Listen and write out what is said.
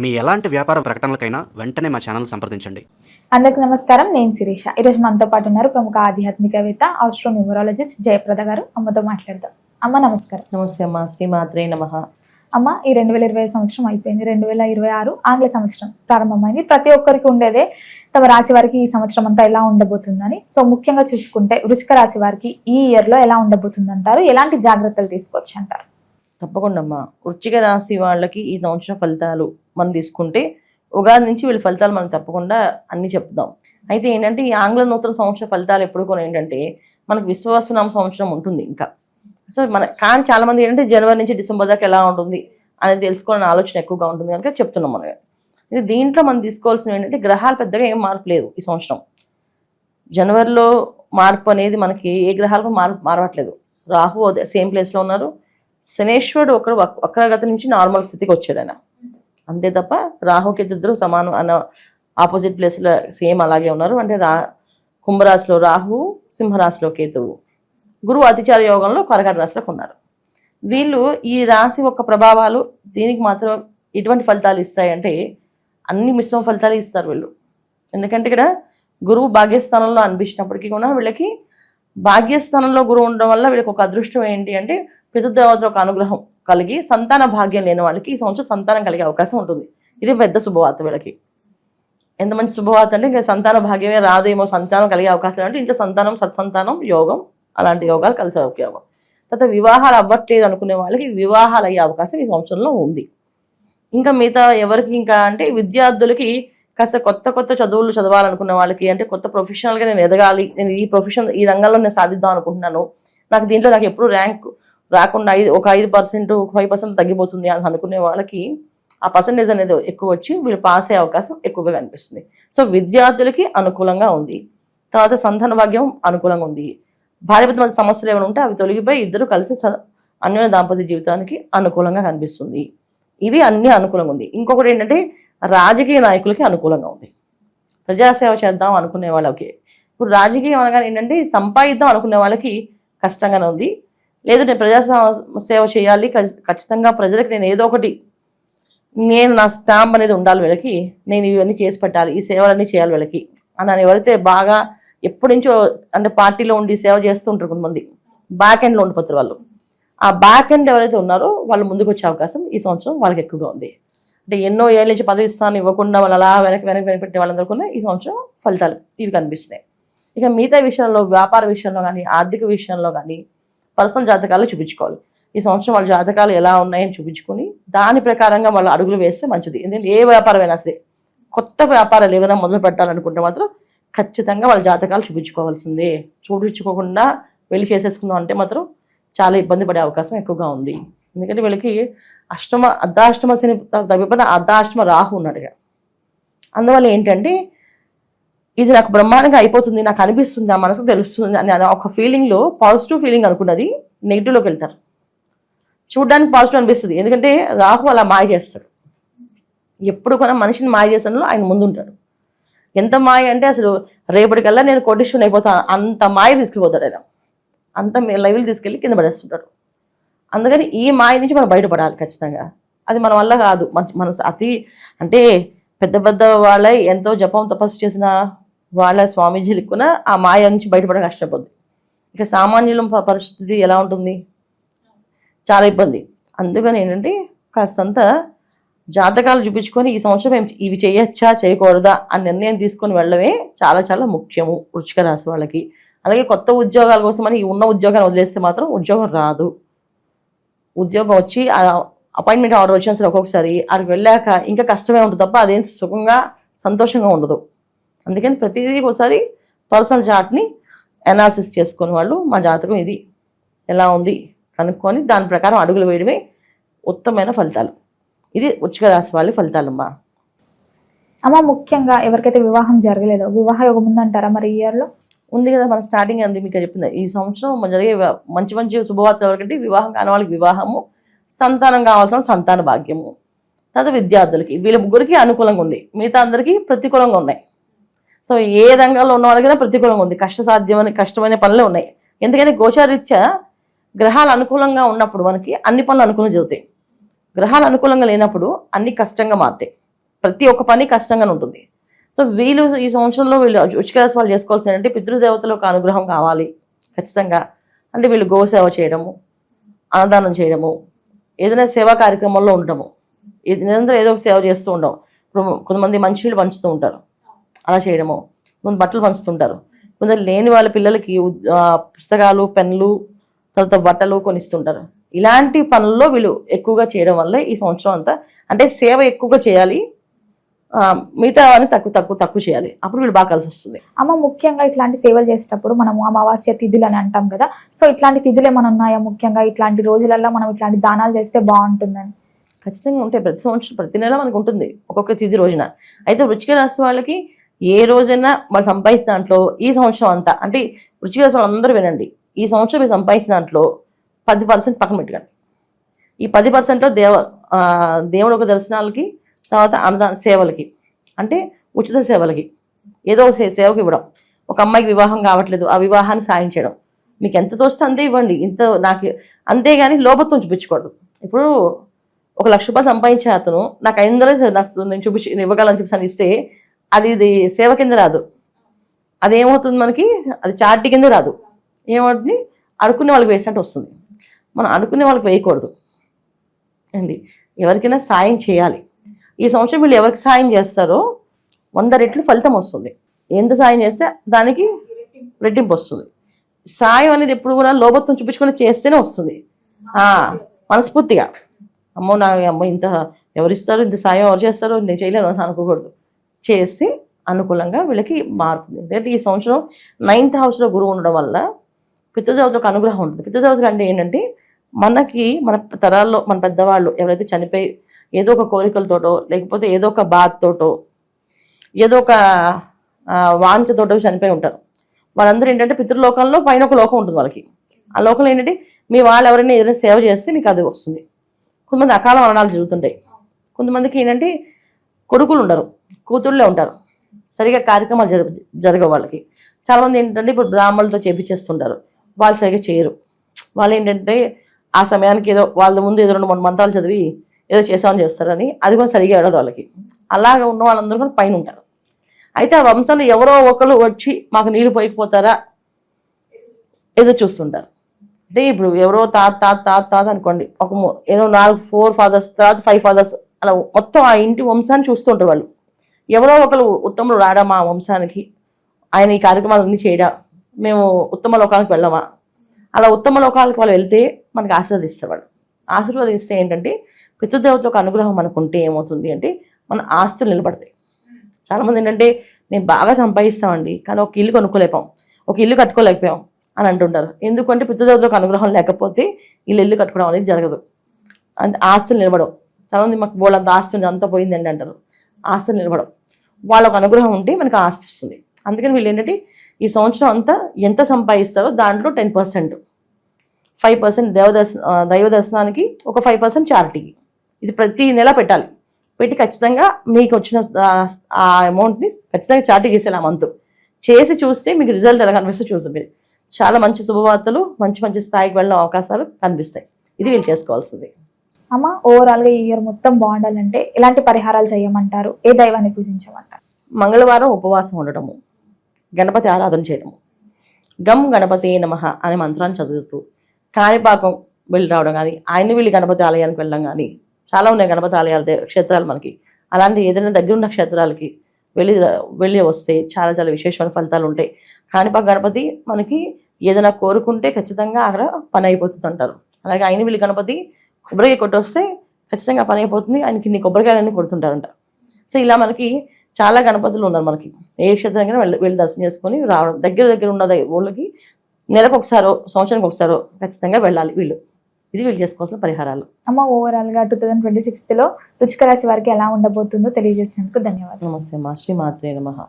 మీ ఎలాంటి వ్యాపార ప్రకటనలకైనా వెంటనే మా ఛానల్ సంప్రదించండి. అందరికి నమస్కారం. నేను శిరీష. ఈరోజు మనతో పాటు ఉన్నారు ప్రముఖ ఆధ్యాత్మికవేత్త, ఆస్ట్రోన్యూమరాలజిస్ట్ జయప్రద గారు. అమ్మతో మాట్లాడదాం. అమ్మ నమస్కారం. నమస్తే అమ్మ. శ్రీమాత్రే నమః. అమ్మ, ఈ 2020 సంవత్సరం అయిపోయింది. 2026 ఆంగ్ల సంవత్సరం ప్రారంభమైంది. ప్రతి ఒక్కరికి ఉండేదే తమ రాశి వారికి ఈ సంవత్సరం అంతా ఎలా ఉండబోతుందని. సో ముఖ్యంగా చూసుకుంటే వృశ్చిక రాశి వారికి ఈ ఇయర్ లో ఎలా ఉండబోతుంది అంటారు? ఎలాంటి జాగ్రత్తలు తీసుకోవచ్చు అంటారు? తప్పకుండా అమ్మా. వృశ్చిక రాశి వాళ్ళకి ఈ సంవత్సరం ఫలితాలు మనం తీసుకుంటే ఉగాది నుంచి వీళ్ళ ఫలితాలు మనం తప్పకుండా అన్ని చెప్తాం. అయితే ఏంటంటే ఈ ఆంగ్ల నూతన సంవత్సర ఫలితాలు ఎప్పుడు కూడా ఏంటంటే మనకు విశ్వాసనామ సంవత్సరం ఉంటుంది ఇంకా. సో కానీ చాలా మంది ఏంటంటే జనవరి నుంచి డిసెంబర్ దాకా ఎలా ఉంటుంది అనేది తెలుసుకోవాలని ఆలోచన ఎక్కువగా ఉంటుంది కనుక చెప్తున్నాం మనం. ఇది దీంట్లో మనం తీసుకోవాల్సిన ఏంటంటే గ్రహాలు పెద్దగా ఏం మార్పు లేదు ఈ సంవత్సరం. జనవరిలో మార్పు అనేది మనకి ఏ గ్రహాలకు మారవట్లేదు. రాహు అదే సేమ్ ప్లేస్లో ఉన్నారు. శనేశ్వరుడు ఒకరు వక్రగతి నుంచి నార్మల్ స్థితికి వచ్చాడు ఆయన, అంతే తప్ప రాహుకేతు ఇద్దరు సమానం అన్న ఆపోజిట్ ప్లేస్లో సేమ్ అలాగే ఉన్నారు. అంటే కుంభరాశిలో రాహు, సింహరాశిలో కేతువు, గురువు అతిచార యోగంలో కర్కాటక రాశిలోకి ఉన్నారు. వీళ్ళు ఈ రాశి యొక్క ప్రభావాలు దీనికి మాత్రం ఎటువంటి ఫలితాలు ఇస్తాయంటే అన్ని మిశ్రమ ఫలితాలు ఇస్తారు వీళ్ళు. ఎందుకంటే ఇక్కడ గురువు భాగ్యస్థానంలో అనిపించినప్పటికీ కూడా వీళ్ళకి భాగ్యస్థానంలో గురువు ఉండడం వల్ల వీళ్ళకి ఒక అదృష్టం ఏంటి అంటే పితృదేవతల ఒక అనుగ్రహం కలిగి సంతాన భాగ్యం లేని వాళ్ళకి ఈ సంవత్సరం సంతానం కలిగే అవకాశం ఉంటుంది. ఇది పెద్ద శుభవార్త వీళ్ళకి. ఎంత మంచి శుభవార్త అంటే ఇంకా సంతాన భాగ్యమే రాదేమో, సంతానం కలిగే అవకాశం అంటే ఇంట్లో సంతానం, సత్సంతానం యోగం, అలాంటి యోగాలు కలిసే యోగం. తర్వాత వివాహాలు అవ్వట్లేదు అనుకునే వాళ్ళకి వివాహాలు అయ్యే అవకాశం ఈ సంవత్సరంలో ఉంది. ఇంకా మిగతా ఎవరికి ఇంకా అంటే విద్యార్థులకి కాస్త కొత్త కొత్త చదువులు చదవాలనుకున్న వాళ్ళకి, అంటే కొత్త ప్రొఫెషనల్గా నేను ఎదగాలి, నేను ఈ ప్రొఫెషన్ ఈ రంగంలో నేను సాధిద్దాం అనుకుంటున్నాను, నాకు ఎప్పుడు ర్యాంక్ రాకుండా ఒక 5%, 5% తగ్గిపోతుంది అని అనుకునే వాళ్ళకి ఆ పర్సంటేజ్ అనేది ఎక్కువ వచ్చి వీళ్ళు పాస్ అయ్యే అవకాశం ఎక్కువగా కనిపిస్తుంది. సో విద్యార్థులకి అనుకూలంగా ఉంది. తర్వాత సంతాన భాగ్యం అనుకూలంగా ఉంది. భార్యాభర్తల మధ్య సమస్యలు ఏమైనా ఉంటే అవి తొలగిపోయి ఇద్దరు కలిసి అన్యోన్య దాంపత్య జీవితానికి అనుకూలంగా కనిపిస్తుంది. ఇవి అన్ని అనుకూలంగా ఉంది. ఇంకొకటి ఏంటంటే రాజకీయ నాయకులకి అనుకూలంగా ఉంది. ప్రజాసేవ చేద్దాం అనుకునే వాళ్ళకి, ఇప్పుడు రాజకీయం అనగానే ఏంటంటే సంపాదిద్దాం అనుకునే వాళ్ళకి కష్టంగానే ఉంది. లేదు నేను ప్రజా సేవ చేయాలి, ఖచ్చితంగా ప్రజలకు నేను ఏదో ఒకటి, నేను నా స్టాంప్ అనేది ఉండాలి వీళ్ళకి, నేను ఇవన్నీ చేసి పెట్టాలి, ఈ సేవలన్నీ చేయాలి వీళ్ళకి అని ఎవరైతే బాగా ఎప్పటి నుంచో అంటే పార్టీలో ఉండి సేవ చేస్తుంటారు కొంతమంది, బ్యాక్ ఎండ్లో ఉండిపోతారు వాళ్ళు. ఆ బ్యాక్ ఎండ్ ఎవరైతే ఉన్నారో వాళ్ళు ముందుకు వచ్చే అవకాశం ఈ సంవత్సరం వాళ్ళకి ఎక్కువగా ఉంది. అంటే ఎన్నో ఏళ్ళ నుంచి పదవి స్థానం ఇవ్వకుండా వాళ్ళు అలా వెనక్కి పెట్టే వాళ్ళందరూ కూడా ఈ సంవత్సరం ఫలితాలు ఇవి కనిపిస్తున్నాయి. ఇక మిగతా విషయంలో, వ్యాపార విషయంలో కానీ, ఆర్థిక విషయంలో కానీ పర్సనల్ జాతకాలు చూపించుకోవాలి. ఈ సంవత్సరం వాళ్ళ జాతకాలు ఎలా ఉన్నాయని చూపించుకొని దాని ప్రకారంగా వాళ్ళు అడుగులు వేస్తే మంచిది. ఎందుకంటే ఏ వ్యాపారమైనా సరే, కొత్త వ్యాపారాలు ఏమైనా మొదలు పెట్టాలనుకుంటే మాత్రం ఖచ్చితంగా వాళ్ళ జాతకాలు చూపించుకోవాల్సిందే. చూపించుకోకుండా వెళ్ళి చేసేసుకుందాం అంటే మాత్రం చాలా ఇబ్బంది పడే అవకాశం ఎక్కువగా ఉంది. ఎందుకంటే వీళ్ళకి అర్ధాష్టమ శని తగ్గిపోయిన అర్ధాష్టమ రాహు ఉన్నాడుగా. అందువల్ల ఏంటంటే ఇది నాకు బ్రహ్మాండంగా అయిపోతుంది, నాకు అనిపిస్తుంది, ఆ మనసుకు తెలుస్తుంది అని ఒక ఫీలింగ్లో పాజిటివ్ ఫీలింగ్ అనుకున్నది నెగిటివ్లోకి వెళ్తారు. చూడడానికి పాజిటివ్ అనిపిస్తుంది, ఎందుకంటే రాహు అలా మాయ చేస్తాడు. ఎప్పుడు కూడా మనిషిని మాయ చేస్తానో ఆయన ముందుంటాడు. ఎంత మాయ అంటే అసలు రేపటికల్లా నేను కోటీశ్వరుని అయిపోతాను అంత మాయ తీసుకెళ్ళిపోతాడు ఆయన. అంత లెవెల్ తీసుకెళ్ళి కింద పడేస్తుంటాడు. అందుకని ఈ మాయ నుంచి మనం బయటపడాలి ఖచ్చితంగా. అది మన వల్ల కాదు. మన అతి అంటే పెద్ద పెద్ద వాళ్ళ ఎంతో జపం తపస్సు చేసిన వాళ్ళ స్వామీజీలకు కూడా ఆ మాయ నుంచి బయటపడ కష్టపడుతుంది. ఇక సామాన్యుల పరిస్థితి ఎలా ఉంటుంది? చాలా ఇబ్బంది. అందుకని ఏంటంటే కాస్తంత జాతకాలు చూపించుకొని ఈ సంవత్సరం ఇవి చేయొచ్చా చేయకూడదా అని నిర్ణయం తీసుకొని వెళ్ళడమే చాలా చాలా ముఖ్యము వృశ్చిక రాశి వాళ్ళకి. అలాగే కొత్త ఉద్యోగాల కోసం అని ఉన్న ఉద్యోగాన్ని వదిలేస్తే మాత్రం ఉద్యోగం రాదు. ఉద్యోగం వచ్చి అపాయింట్మెంట్ ఆర్డర్ వచ్చినా సరే ఒక్కొక్కసారి అక్కడికి వెళ్ళాక ఇంకా కష్టమే ఉంటుంది తప్ప అదేం సుఖంగా సంతోషంగా ఉండదు. అందుకని ప్రతిదీ ఒకసారి పర్సనల్ చార్ట్ని అనాలిసిస్ చేసుకుని వాళ్ళు మా జాతకం ఇది ఎలా ఉంది కనుక్కొని దాని ప్రకారం అడుగులు వేయడమే ఉత్తమమైన ఫలితాలు. ఇది వృశ్చిక రాశి వాళ్ళ ఫలితాలమ్మా. అమ్మ, ముఖ్యంగా ఎవరికైతే వివాహం జరగలేదో వివాహ యోగం ఉందంటారా మరి ఈ ఇయర్లో? ఉంది కదా, మన స్టార్టింగ్ అంది మీకు చెప్పింది. ఈ సంవత్సరం జరిగే మంచి మంచి శుభవార్తలు ఎవరికంటే వివాహం కాని వాళ్ళకి వివాహము, సంతానం కావాల్సిన సంతాన భాగ్యము, తర్వాత విద్యార్థులకి వీళ్ళ ముగ్గురికి అనుకూలంగా ఉంది. మిగతా అందరికీ ప్రతికూలంగా ఉన్నాయి. సో ఏ రంగంలో ఉన్న వాళ్ళకైనా ప్రతికూలంగా ఉంది. కష్టమైన పనులే ఉన్నాయి. ఎందుకంటే గోచారీత్యా గ్రహాలు అనుకూలంగా ఉన్నప్పుడు మనకి అన్ని పనులు అనుకూలంగా జరుగుతాయి. గ్రహాలు అనుకూలంగా లేనప్పుడు అన్ని కష్టంగా మారుతాయి. ప్రతి ఒక్క పని కష్టంగానే ఉంటుంది. సో వీళ్ళు ఈ సంవత్సరంలో వీళ్ళు వృశ్చిక రాశి వాళ్ళు చేసుకోవాల్సింది ఏంటంటే పితృదేవతల యొక్క అనుగ్రహం కావాలి ఖచ్చితంగా. అంటే వీళ్ళు గోసేవ చేయడము, అన్నదానం చేయడము, ఏదైనా సేవా కార్యక్రమంలో ఉండటము, నిరంతరం ఏదో ఒక సేవ చేస్తూ ఉండడం. ఇప్పుడు కొంతమంది మంచినీళ్ళు పంచుతూ ఉంటారు, అలా చేయడము. కొంత బట్టలు పంచుతుంటారు, కొందరు లేని వాళ్ళ పిల్లలకి పుస్తకాలు, పెన్నులు, తర్వాత బట్టలు కొనిస్తుంటారు. ఇలాంటి పనుల్లో వీళ్ళు ఎక్కువగా చేయడం వల్ల ఈ సంవత్సరం అంతా అంటే సేవ ఎక్కువగా చేయాలి, మిగతా అని తక్కువ చేయాలి. అప్పుడు వీళ్ళు బాగా కలిసి వస్తుంది. అమ్మ ముఖ్యంగా ఇట్లాంటి సేవలు చేసేటప్పుడు మనము అమావాస్య తిథులు అని అంటాం కదా, సో ఇట్లాంటి తిథులు ఏమైనా ఉన్నాయా? ముఖ్యంగా ఇట్లాంటి రోజులలో మనం ఇట్లాంటి దానాలు చేస్తే బాగుంటుందని. ఖచ్చితంగా ఉంటాయి. ప్రతి సంవత్సరం ప్రతి నెల మనకు ఉంటుంది ఒక్కొక్క తిథి రోజున. అయితే వృశ్చిక రాశి వాళ్ళకి ఏ రోజైనా వాళ్ళు సంపాదించిన దాంట్లో ఈ సంవత్సరం అంతా అంటే వృశ్చిక రాశి వాళ్ళు అందరూ వినండి, ఈ సంవత్సరం మీరు సంపాదించిన దాంట్లో 10% పక్కన పెట్టుకోండి. ఈ 10%లో దేవుడు ఒక దర్శనాలకి, తర్వాత అన్నదాన సేవలకి, అంటే ఉచిత సేవలకి, ఏదో సేవకి ఇవ్వడం. ఒక అమ్మాయికి వివాహం కావట్లేదు, ఆ వివాహాన్ని సాయం చేయడం. మీకు ఎంత తోస్తే అంతే ఇవ్వండి, ఇంత నాకు అంతేగాని లోపత్వం చూపించకూడదు. ఇప్పుడు 1,00,000 రూపాయలు సంపాదించే అతను నాకు 500 నాకు నేను ఇవ్వగలని చెప్పి ఇస్తే ఇది సేవ కింద రాదు. అదేమవుతుంది మనకి, అది చార్టీ కింద రాదు. ఏమవుతుంది, అడుక్కునే వాళ్ళకి వేసినట్టు వస్తుంది. మనం అడుక్కునే వాళ్ళకి వేయకూడదు అండి. ఎవరికైనా సాయం చేయాలి. ఈ సంవత్సరం వీళ్ళు ఎవరికి సాయం చేస్తారో 100 రెట్లు ఫలితం వస్తుంది. ఎంత సాయం చేస్తే దానికి రెట్టింపు వస్తుంది. సాయం అనేది ఎప్పుడు కూడా లోభత్వం చూపించుకొని చేస్తేనే వస్తుంది. మనస్ఫూర్తిగా అమ్మో ఇంత ఎవరిస్తారు, ఇంత సాయం ఎవరు చేస్తారో నేను చేయలేను అని అనుకోకూడదు. చేస్తే అనుకూలంగా వీళ్ళకి మారుతుంది. ఎందుకంటే ఈ సంవత్సరం 9th హౌస్లో గురువు ఉండడం వల్ల పితృదేవతలకు అనుగ్రహం ఉంటుంది. పితృదేవతలు అంటే ఏంటంటే మనకి మన తరాల్లో మన పెద్దవాళ్ళు ఎవరైతే చనిపోయి ఏదో ఒక కోరికలతోటో, లేకపోతే ఏదో ఒక బాధతోటో, ఏదో ఒక వాంఛతోటో చనిపోయి ఉంటారు. వాళ్ళందరూ ఏంటంటే పితృలోకంలో పైన ఒక లోకం ఉంటుంది వాళ్ళకి. ఆ లోకంలో ఏంటంటే మీ వాళ్ళు ఎవరైనా ఏదైనా సేవ చేస్తే మీకు అది వస్తుంది. కొంతమంది అకాల మరణాలు జరుగుతుంటాయి. కొంతమందికి ఏంటంటే కొడుకులు ఉండరు, కూతుళ్ళే ఉంటారు, సరిగా కార్యక్రమాలు జరగవు వాళ్ళకి. చాలామంది ఏంటంటే ఇప్పుడు బ్రాహ్మణులతో చేపించేస్తుంటారు, వాళ్ళు సరిగా చేయరు. వాళ్ళు ఏంటంటే ఆ సమయానికి ఏదో వాళ్ళ ముందు ఏదో 2-3 మంత్రాలు చదివి ఏదో చేసామని చేస్తారని అది కూడా సరిగా ఎడదు వాళ్ళకి. అలాగా ఉన్న వాళ్ళందరూ కూడా పైన ఉంటారు. అయితే ఆ వంశంలో ఎవరో ఒకరు వచ్చి మాకు నీళ్ళు పోయిపోతారా ఏదో చూస్తుంటారు. అంటే ఇప్పుడు ఎవరో తాత అనుకోండి, ఏదో 4 ఫాదర్స్, తర్వాత 5 ఫాదర్స్, అలా మొత్తం ఆ ఇంటి వంశాన్ని చూస్తుంటారు వాళ్ళు. ఎవరో ఒకరు ఉత్తములు రాడా మా వంశానికి, ఆయన ఈ కార్యక్రమాలన్నీ చేయడా, మేము ఉత్తమ లోకాలకు వెళ్ళామా, అలా ఉత్తమ లోకాలకు వాళ్ళు వెళ్తే మనకు ఆశీర్వదిస్తారు. వాళ్ళు ఆశీర్వదిస్తే ఏంటంటే పితృదేవతలకు అనుగ్రహం మనకుంటే ఏమవుతుంది అంటే మన ఆస్తులు నిలబడతాయి. చాలామంది ఏంటంటే మేము బాగా సంపాదిస్తామండి కానీ ఒక ఇల్లు కొనుక్కోలేపాం, ఒక ఇల్లు కట్టుకోలేకపోయాం అని అంటుంటారు. ఎందుకంటే పితృదేవతలకు అనుగ్రహం లేకపోతే ఇల్లు కట్టుకోవడం అనేది జరగదు. ఆస్తులు నిలబడవు. చాలామంది మాకు బోళ్ళంత ఆస్తి ఉంది అంతా పోయిందండి అంటారు. ఆస్తులు నిలబడవు. వాళ్ళకు అనుగ్రహం ఉంటే మనకు ఆస్తి వస్తుంది. అందుకని వీళ్ళు ఏంటంటే ఈ సంవత్సరం అంతా ఎంత సంపాదిస్తారో దాంట్లో 10%, 5% దైవ దర్శనానికి, ఒక 5% చారిటీకి. ఇది ప్రతి నెల పెట్టాలి. పెట్టి ఖచ్చితంగా మీకు వచ్చిన ఆ అమౌంట్ని ఖచ్చితంగా చార్టీ చేసేలా మంత్ చేసి చూస్తే మీకు రిజల్ట్ ఎలా కనిపిస్తే చూస్తుంది. చాలా మంచి శుభవార్తలు, మంచి స్థాయికి వెళ్ళిన అవకాశాలు కనిపిస్తాయి. ఇది వీళ్ళు చేసుకోవాల్సింది. అమ్మ ఓవరాల్గా ఈ ఇయర్ మొత్తం బాగుండాలంటే ఎలాంటి పరిహారాలు చేయమంటారు? ఏ దైవాన్ని పూజించమంటారు? మంగళవారం ఉపవాసం ఉండటము, గణపతి ఆరాధన చేయడము, గం గణపతి నమః అనే మంత్రాన్ని చదువుతూ కాణిపాకం వెళ్ళి రావడం కానీ, ఆయన వీళ్ళు గణపతి ఆలయానికి వెళ్ళడం కానీ, చాలా ఉన్నాయి గణపతి ఆలయాలు, క్షేత్రాలు మనకి. అలాంటి ఏదైనా దగ్గరున్న క్షేత్రాలకి వెళ్ళి వస్తే చాలా విశేషమైన ఫలితాలు ఉంటాయి. కాణిపాక గణపతి మనకి ఏదైనా కోరుకుంటే ఖచ్చితంగా అక్కడ పని అయిపోతుంది అంటారు. అలాగే ఆయన వీళ్ళు గణపతి కొబ్బరికాయ కొట్టొస్తే ఖచ్చితంగా పని అయిపోతుంది, ఆయనకి ఇన్ని కొబ్బరికాయలన్నీ కొడుతుంటారంట. సో ఇలా మనకి చాలా గణపతులు ఉన్నారు మనకి. ఏ క్షేత్రంగా వెళ్ళి దర్శనం చేసుకొని రావడం. దగ్గర ఉన్న ఊళ్ళకి నెలకు ఒకసారో సంవత్సరానికి ఒకసారో ఖచ్చితంగా వెళ్ళాలి వీళ్ళు. ఇది వీళ్ళు చేసుకోవాల్సిన పరిహారాలు. అమ్మ ఓవరాల్గా 2026లో వృశ్చిక రాశి వారికి ఎలా ఉండబోతుందో తెలియజేసినందుకు ధన్యవాదాలు. నమస్తే అమ్మా. శ్రీ మాత్రే నమః.